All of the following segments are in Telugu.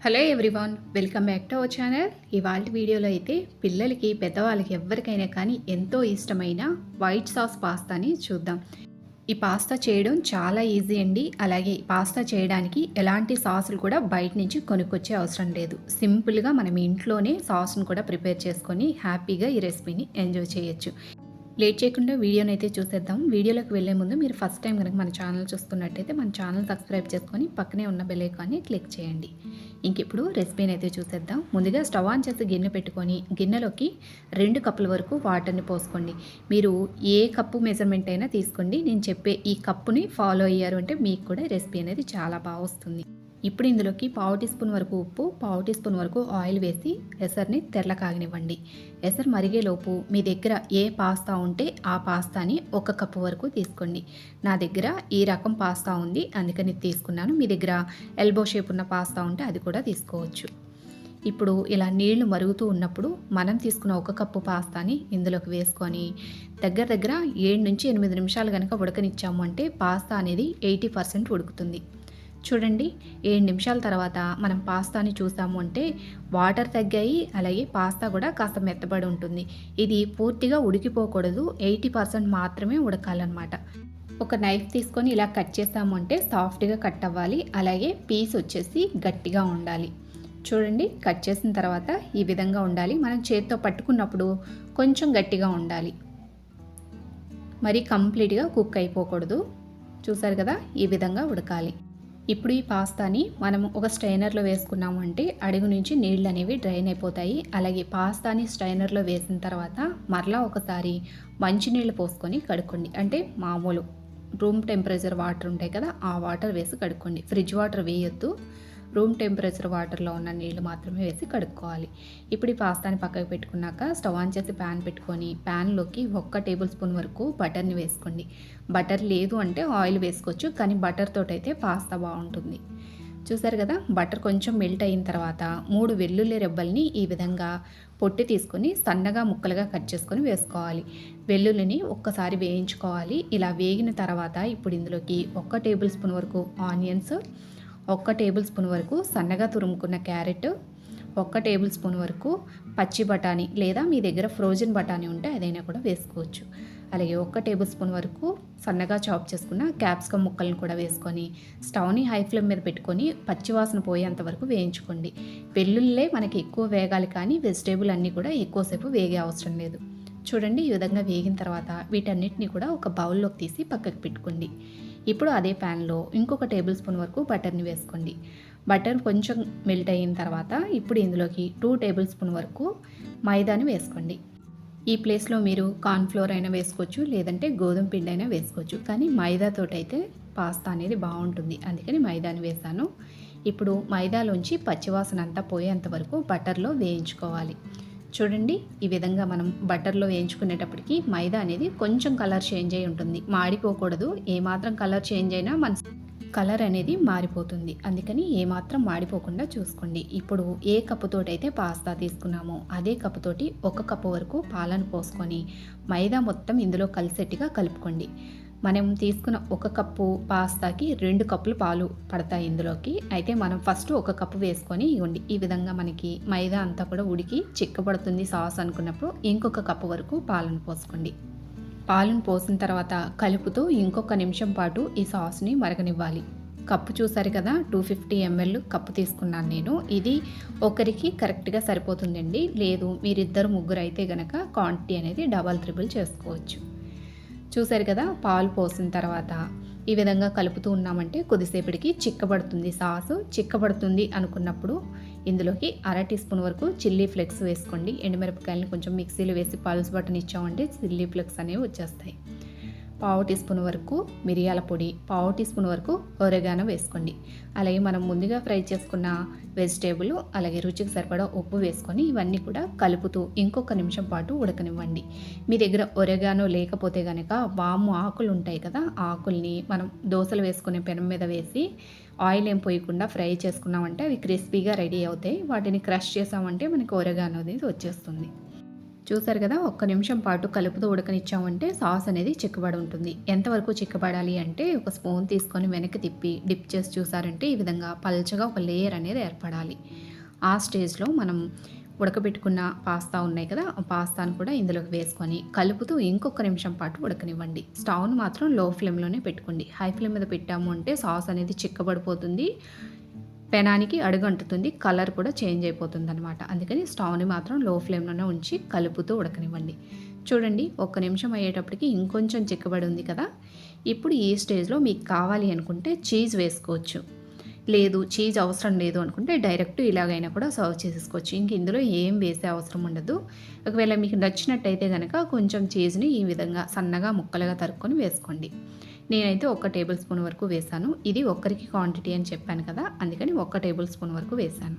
Hello everyone, welcome back to our channel. ఇవాళ వీడియోలో అయితే పిల్లలకి పెద్దవాళ్ళకి ఎవరికైనా కానీ ఎంతో ఇష్టమైన వైట్ సాస్ పాస్తాని చూద్దాం. ఈ పాస్తా చేయడం చాలా ఈజీ అండి. అలాగే పాస్తా చేయడానికి ఎలాంటి సాసులు కూడా బయట నుంచి కొనుక్కొచ్చే అవసరం లేదు. సింపుల్గా మనం ఇంట్లోనే సాస్ను కూడా ప్రిపేర్ చేసుకొని హ్యాపీగా ఈ రెసిపీని ఎంజాయ్ చేయొచ్చు. లేట్ చేయకుండా వీడియోని అయితే చూసేద్దాం. వీడియోలోకి వెళ్ళే ముందు మీరు ఫస్ట్ టైం కనుక మన ఛానల్ చూస్తున్నట్టయితే మన ఛానల్ సబ్స్క్రైబ్ చేసుకొని పక్కనే ఉన్న బెల్ ఐకాన్ని క్లిక్ చేయండి. ఇంక ఇప్పుడు రెసిపీని అయితే చూసేద్దాం. ముందుగా స్టవ్ ఆన్ చేసి గిన్నె పెట్టుకొని గిన్నెలోకి 2 కప్పుల వరకు వాటర్ని పోసుకోండి. మీరు ఏ కప్పు మెజర్మెంట్ అయినా తీసుకోండి. నేను చెప్పే ఈ కప్పుని ఫాలో అయ్యారు అంటే మీకు కూడా రెసిపీ అనేది చాలా బాగా వస్తుంది. ఇప్పుడు ఇందులోకి 1/2 టీ స్పూన్ వరకు ఉప్పు, 1/2 టీ స్పూన్ వరకు ఆయిల్ వేసి ఎసర్ని తెరల కాగనివ్వండి. ఎసరు మరిగేలోపు మీ దగ్గర ఏ పాస్తా ఉంటే ఆ పాస్తాని 1 కప్పు వరకు తీసుకోండి. నా దగ్గర ఈ రకం పాస్తా ఉంది, అందుకని తీసుకున్నాను. మీ దగ్గర ఎల్బో షేప్ ఉన్న పాస్తా ఉంటే అది కూడా తీసుకోవచ్చు. ఇప్పుడు ఇలా నీళ్లు మరుగుతూ ఉన్నప్పుడు మనం తీసుకున్న 1 కప్పు పాస్తాని ఇందులోకి వేసుకొని దగ్గర 7 నుంచి 8 నిమిషాలు కనుక ఉడకనిచ్చాము అంటే పాస్తా అనేది 80% ఉడుకుతుంది. చూడండి, 7 నిమిషాల తర్వాత మనం పాస్తాని చూసాము అంటే వాటర్ తగ్గాయి, అలాగే పాస్తా కూడా కాస్త మెత్తబడి ఉంటుంది. ఇది పూర్తిగా ఉడికిపోకూడదు, 80% మాత్రమే ఉడకాలన్నమాట. ఒక నైఫ్ తీసుకొని ఇలా కట్ చేసాము అంటే సాఫ్ట్గా కట్ అవ్వాలి, అలాగే పీస్ వచ్చేసి గట్టిగా ఉండాలి. చూడండి, కట్ చేసిన తర్వాత ఈ విధంగా ఉండాలి. మనం చేతితో పట్టుకున్నప్పుడు కొంచెం గట్టిగా ఉండాలి, మరి కంప్లీట్గా కుక్ అయిపోకూడదు. చూసారు కదా, ఈ విధంగా ఉడకాలి. ఇప్పుడు ఈ పాస్తాని మనం ఒక స్ట్రైనర్లో వేసుకున్నాము అంటే అడుగు నుంచి నీళ్ళు అనేవి డ్రైన్ అయిపోతాయి. అలాగే పాస్తాని స్ట్రైనర్లో వేసిన తర్వాత మరలా ఒకసారి మంచినీళ్ళు పోసుకొని కడుక్కోండి. అంటే మామూలు రూమ్ టెంపరేచర్ వాటర్ ఉంటాయి కదా, ఆ వాటర్ వేసి కడుక్కోండి. ఫ్రిడ్జ్ వాటర్ వేయొద్దు, రూమ్ టెంపరేచర్ వాటర్లో ఉన్న నీళ్ళు మాత్రమే వేసి కడుక్కోవాలి. ఇప్పుడు ఈ పాస్తాని పక్కకు పెట్టుకున్నాక స్టవ్ ఆన్ చేసి ప్యాన్ పెట్టుకొని ప్యాన్లోకి 1 టేబుల్ స్పూన్ వరకు బటర్ని వేసుకోండి. బటర్ లేదు అంటే ఆయిల్ వేసుకోవచ్చు, కానీ బటర్ తోటైతే పాస్తా బాగుంటుంది. చూసారు కదా, బటర్ కొంచెం మెల్ట్ అయిన తర్వాత 3 వెల్లుల్లి రెబ్బల్ని ఈ విధంగా పొట్టి తీసుకొని సన్నగా ముక్కలుగా కట్ చేసుకొని వేసుకోవాలి. వెల్లుల్లిని ఒక్కసారి వేయించుకోవాలి. ఇలా వేగిన తర్వాత ఇప్పుడు ఇందులోకి 1 టేబుల్ స్పూన్ వరకు ఆనియన్స్, 1 టేబుల్ స్పూన్ వరకు సన్నగా తురుముకున్న క్యారెట్, 1 టేబుల్ స్పూన్ వరకు పచ్చి బఠానీ లేదా మీ దగ్గర ఫ్రోజన్ బఠానీ ఉంటే అదైనా కూడా వేసుకోవచ్చు. అలాగే 1 టేబుల్ స్పూన్ వరకు సన్నగా చాప్ చేసుకున్న క్యాప్సికమ్ ముక్కలను కూడా వేసుకొని స్టవ్ని హై ఫ్లేమ్ మీద పెట్టుకొని పచ్చివాసన పోయేంత వరకు వేయించుకోండి. వెల్లుల్లే మనకి ఎక్కువ వేగాలి, కానీ వెజిటేబుల్ అన్నీ కూడా ఎక్కువసేపు వేగే అవసరం లేదు. చూడండి, ఈ విధంగా వేగిన తర్వాత వీటన్నిటిని కూడా ఒక బౌల్లోకి తీసి పక్కకు పెట్టుకోండి. ఇప్పుడు అదే ప్యాన్లో ఇంకొక టేబుల్ స్పూన్ వరకు బటర్ని వేసుకోండి. బటర్ కొంచెం మెల్ట్ అయిన తర్వాత ఇప్పుడు ఇందులోకి 2 టేబుల్ స్పూన్ వరకు మైదాని వేసుకోండి. ఈ ప్లేస్లో మీరు కార్న్ఫ్లోర్ అయినా వేసుకోవచ్చు, లేదంటే గోధుమ పిండి అయినా వేసుకోవచ్చు, కానీ మైదాతోటి అయితే పాస్తా అనేది బాగుంటుంది, అందుకని మైదాని వేసాను. ఇప్పుడు మైదాలోంచి పచ్చివాసన అంతా పోయేంత వరకు బటర్లో వేయించుకోవాలి. చూడండి, ఈ విధంగా మనం బటర్లో వేయించుకునేటప్పటికి మైదా అనేది కొంచెం కలర్ చేంజ్ అయి ఉంటుంది, మాడిపోకూడదు. ఏమాత్రం కలర్ చేంజ్ అయినా మన కలర్ అనేది మారిపోతుంది, అందుకని ఏమాత్రం మాడిపోకుండా చూసుకోండి. ఇప్పుడు ఏ కప్పుతోటైతే పాస్తా తీసుకున్నామో అదే కప్పుతోటి 1 కప్పు వరకు పాలను పోసుకొని మైదా మొత్తం ఇందులో కలిసేట్టుగా కలుపుకోండి. మనం తీసుకున్న 1 కప్పు పాస్తాకి 2 కప్పులు పాలు పడతాయి ఇందులోకి. అయితే మనం ఫస్ట్ 1 కప్పు వేసుకొని ఇవ్వండి. ఈ విధంగా మనకి మైదా అంతా కూడా ఉడికి చిక్కబడుతుంది సాస్ అనుకున్నప్పుడు ఇంకొక కప్పు వరకు పాలను పోసుకోండి. పాలను పోసిన తర్వాత కలుపుతూ ఇంకొక నిమిషం పాటు ఈ సాస్ని మరగనివ్వాలి. కప్పు చూసారు కదా, 250 ml కప్పు తీసుకున్నాను నేను. ఇది ఒకరికి కరెక్ట్గా సరిపోతుందండి. లేదు మీరిద్దరు ముగ్గురు అయితే గనక క్వాంటిటీ అనేది డబల్ ట్రిపుల్ చేసుకోవచ్చు. చూసారు కదా, పాలు పోసిన తర్వాత ఈ విధంగా కలుపుతూ ఉన్నామంటే కొద్దిసేపటికి చిక్కబడుతుంది. సాసు చిక్కబడుతుంది అనుకున్నప్పుడు ఇందులోకి 1/2 టీ స్పూన్ వరకు చిల్లీ ఫ్లేక్స్ వేసుకోండి. ఎండుమిరపకాయలని కొంచెం మిక్సీలో వేసి పల్స్ బటన్ ఇచ్చామంటే చిల్లీ ఫ్లేక్స్ అనేవి వచ్చేస్తాయి. 1/2 టీ స్పూన్ వరకు మిరియాల పొడి, 1/2 టీ స్పూన్ వరకు ఒరెగానో వేసుకోండి. అలాగే మనం ముందుగా ఫ్రై చేసుకున్న వెజిటేబుల్, అలాగే రుచికి సరిపడా ఉప్పు వేసుకొని ఇవన్నీ కూడా కలుపుతూ ఇంకొక నిమిషం పాటు ఉడకనివ్వండి. మీ దగ్గర ఒరెగానో లేకపోతే కనుక వాము ఆకులు ఉంటాయి కదా, ఆకుల్ని మనం దోశలు వేసుకునే పెనం మీద వేసి ఆయిల్ ఏం పోయకుండా ఫ్రై చేసుకున్నామంటే అవి క్రిస్పీగా రెడీ అవుతాయి. వాటిని క్రష్ చేసామంటే మనకి ఒరెగానో అనేది వచ్చేస్తుంది. చూసారు కదా, ఒక్క నిమిషం పాటు కలుపుతూ ఉడకనిచ్చామంటే సాస్ అనేది చిక్కబడి ఉంటుంది. ఎంతవరకు చిక్కబడాలి అంటే ఒక స్పూన్ తీసుకొని వెనక్కి తిప్పి డిప్ చేసి చూసారంటే ఈ విధంగా పల్చగా ఒక లేయర్ అనేది ఏర్పడాలి. ఆ స్టేజ్లో మనం ఉడకబెట్టుకున్న పాస్తా ఉన్నాయి కదా, ఆ పాస్తాను కూడా ఇందులోకి వేసుకొని కలుపుతూ ఇంకొక నిమిషం పాటు ఉడకనివ్వండి. స్టవ్ను మాత్రం లో ఫ్లేమ్లోనే పెట్టుకోండి. హై ఫ్లేమ్ మీద పెట్టాము అంటే సాస్ అనేది చిక్కబడిపోతుంది, పెనానికి అడుగంటుతుంది, కలర్ కూడా చేంజ్ అయిపోతుందనమాట. అందుకని స్టవ్ని మాత్రం లో ఫ్లేమ్లోనే ఉంచి కలుపుతూ ఉడకనివ్వండి. చూడండి, ఒక్క నిమిషం అయ్యేటప్పటికి ఇంకొంచెం చిక్కబడి ఉంది కదా. ఇప్పుడు ఈ స్టేజ్లో మీకు కావాలి అనుకుంటే చీజ్ వేసుకోవచ్చు. లేదు, చీజ్ అవసరం లేదు అనుకుంటే డైరెక్ట్ ఇలాగైనా కూడా సర్వ్ చేసేసుకోవచ్చు. ఇంక ఇందులో ఏం వేసే అవసరం ఉండదు. ఒకవేళ మీకు నచ్చినట్టయితే కనుక కొంచెం చీజ్ని ఈ విధంగా సన్నగా ముక్కలుగా తరుక్కొని వేసుకోండి. నేనైతే 1 టేబుల్ స్పూన్ వరకు వేశాను. ఇది ఒక్కరికి క్వాంటిటీ అని చెప్పాను కదా, అందుకని 1 టేబుల్ స్పూన్ వరకు వేశాను.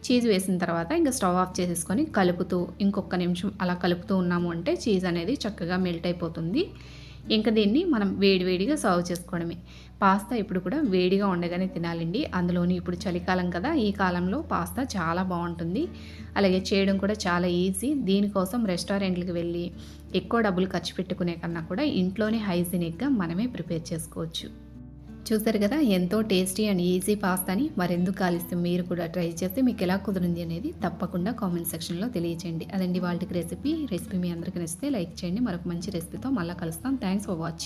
చీజ్ వేసిన తర్వాత ఇంకా స్టవ్ ఆఫ్ చేసేసుకొని కలుపుతూ ఇంకొక నిమిషం అలా కలుపుతూ ఉన్నాము అంటే చీజ్ అనేది చక్కగా మెల్ట్ అయిపోతుంది. ఇంకా దీన్ని మనం వేడివేడిగా సర్వ్ చేసుకోవడమే. పాస్తా ఇప్పుడు కూడా వేడిగా ఉండగానే తినాలండి. అందులోని ఇప్పుడు చలికాలం కదా, ఈ కాలంలో పాస్తా చాలా బాగుంటుంది. అలాగే చేయడం కూడా చాలా ఈజీ. దీనికోసం రెస్టారెంట్లకు వెళ్ళి ఎక్కువ డబ్బులు ఖర్చు పెట్టుకునే కన్నా కూడా ఇంట్లోనే హైజీనిక్గా మనమే ప్రిపేర్ చేసుకోవచ్చు. చూసారు కదా, ఎంతో టేస్టీ అండ్ ఈజీ పాస్తాని మరెందుకు ఆలస్యం, మీరు కూడా ట్రై చేస్తే మీకు ఎలా కుదిరింది అనేది తప్పకుండా కామెంట్ సెక్షన్లో తెలియచేయండి. అదండి వాళ్ళకి రెసిపీ మీ అందరికీ నచ్చితే లైక్ చేయండి. మరొక మంచి రెసిపీతో మళ్ళీ కలుస్తాం. Thanks for watching.